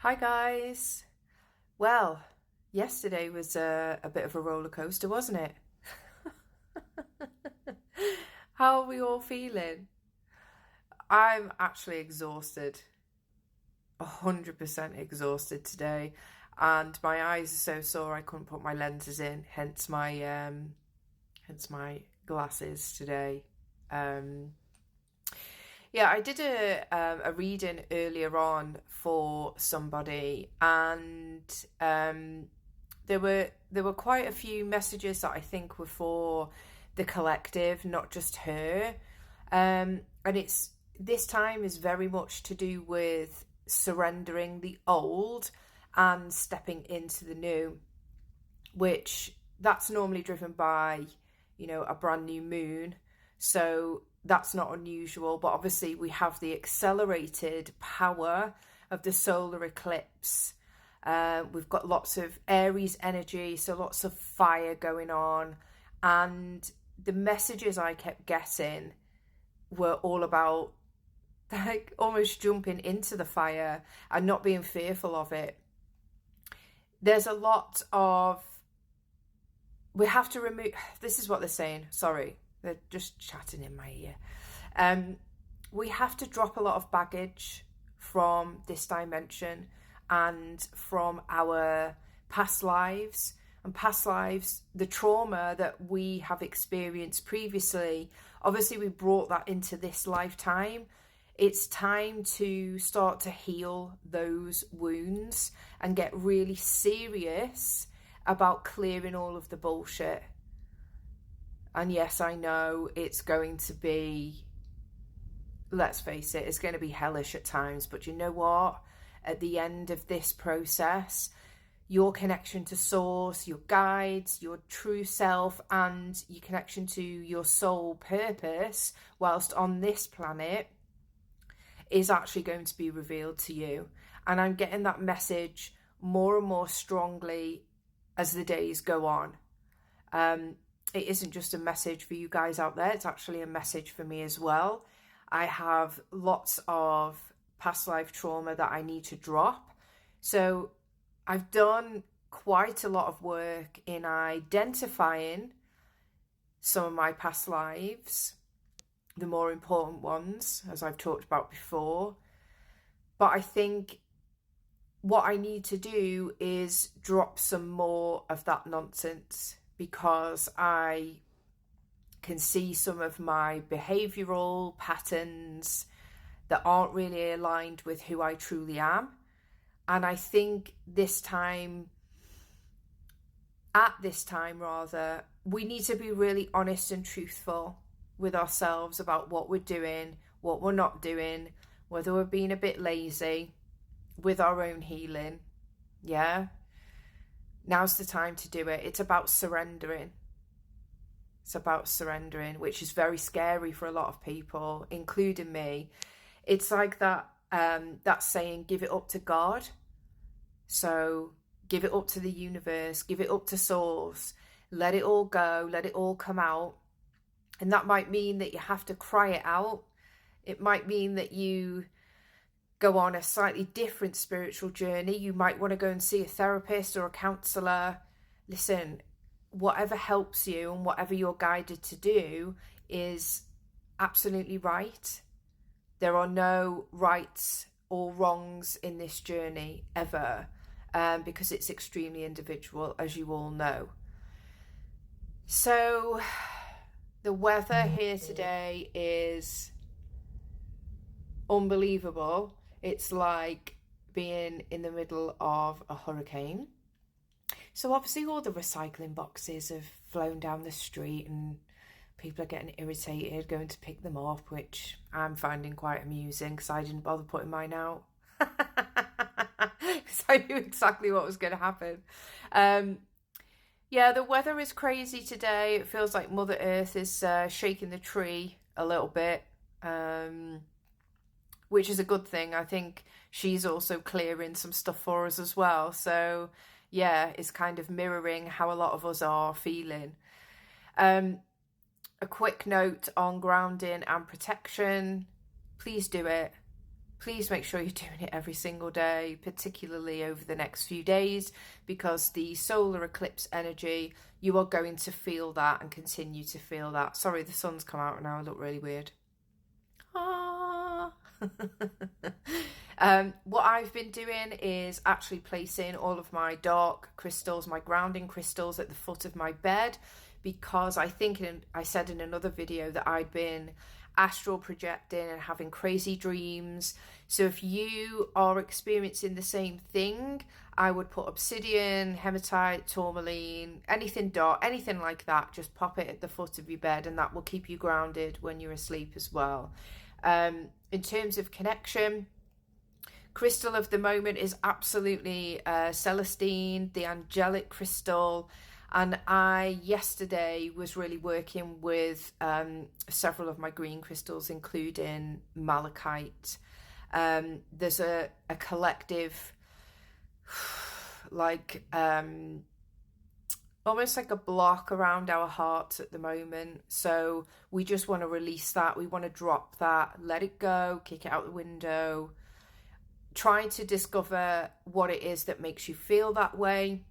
Hi guys. Well, yesterday was a bit of a roller coaster, wasn't it? How are we all feeling? I'm actually exhausted, 100% exhausted today, and my eyes are so sore I couldn't put my lenses in, hence my glasses today. Um, yeah, I did a reading earlier on for somebody, and there were quite a few messages that I think were for the collective, not just her. And it's this time is very much to do with surrendering the old and stepping into the new, which that's normally driven by, a brand new moon. So that's not unusual, but obviously we have the accelerated power of the solar eclipse. We've got lots of Aries energy, so lots of fire going on. And the messages I kept getting were all about like almost jumping into the fire and not being fearful of it. There's a lot of, we have to remove, this is what they're saying, sorry, they're just chatting in my ear. We have to drop a lot of baggage from this dimension and from our past lives. And past lives, the trauma that we have experienced previously, obviously we brought that into this lifetime. It's time to start to heal those wounds and get really serious about clearing all of the bullshit. And yes, I know it's going to be, let's face it, it's going to be hellish at times. But you know what? At the end of this process, your connection to source, your guides, your true self, and your connection to your soul purpose whilst on this planet is actually going to be revealed to you. And I'm getting that message more and more strongly as the days go on. It isn't just a message for you guys out there, it's actually a message for me as well. I have lots of past life trauma that I need to drop. So I've done quite a lot of work in identifying some of my past lives, the more important ones, as I've talked about before. But I think what I need to do is drop some more of that nonsense, because I can see some of my behavioural patterns that aren't really aligned with who I truly am. And I think at this time rather, we need to be really honest and truthful with ourselves about what we're doing, what we're not doing, whether we're being a bit lazy with our own healing. Yeah, now's the time to do it. It's about surrendering. It's about surrendering, which is very scary for a lot of people, including me. It's like that saying, give it up to God. So give it up to the universe, give it up to source, let it all go, let it all come out. And that might mean that you have to cry it out. It might mean that you go on a slightly different spiritual journey. You might want to go and see a therapist or a counsellor. Listen, whatever helps you and whatever you're guided to do is absolutely right. There are no rights or wrongs in this journey ever, because it's extremely individual, as you all know. So the weather here today is unbelievable. It's like being in the middle of a hurricane. So obviously all the recycling boxes have flown down the street and people are getting irritated going to pick them up, which I'm finding quite amusing because I didn't bother putting mine out. Because I knew exactly what was going to happen. Yeah, the weather is crazy today. It feels like Mother Earth is shaking the tree a little bit, which is a good thing. I think she's also clearing some stuff for us as well. So yeah, it's kind of mirroring how a lot of us are feeling. A quick note on grounding and protection. Please do it. please make sure you're doing it every single day, particularly over the next few days, because the solar eclipse energy, you are going to feel that and continue to feel that. Sorry, the sun's come out now. I look really weird. What I've been doing is actually placing all of my dark crystals, my grounding crystals, at the foot of my bed, because I think I said in another video that I'd been astral projecting and having crazy dreams. So if you are experiencing the same thing, I would put obsidian, hematite, tourmaline, anything dark, anything like that, just pop it at the foot of your bed, and that will keep you grounded when you're asleep as well. In terms of connection, crystal of the moment is absolutely Celestine, the angelic crystal. And I yesterday was really working with several of my green crystals, including malachite. There's a collective, like almost like a block around our hearts at the moment. So we just want to release that. We want to drop that, let it go, kick it out the window, trying to discover what it is that makes you feel that way,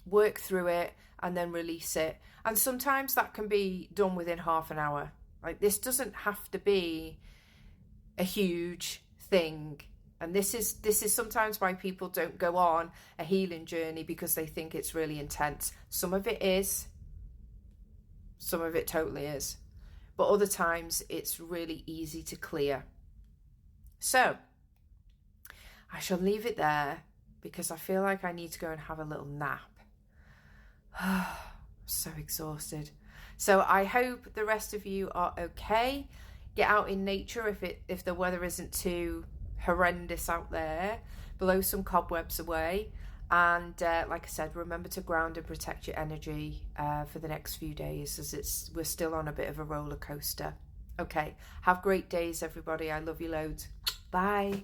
work through it, and then release it. And sometimes that can be done within half an hour. Like, this doesn't have to be a huge thing. And this is sometimes why people don't go on a healing journey, because they think it's really intense. Some of it is. Some of it totally is. But other times it's really easy to clear. So I shall leave it there, because I feel like I need to go and have a little nap. So exhausted. So I hope the rest of you are okay. Get out in nature if the weather isn't too horrendous out there. Blow some cobwebs away. And like I said, remember to ground and protect your energy for the next few days, as we're still on a bit of a roller coaster. Okay, have great days, everybody. I love you loads. Bye.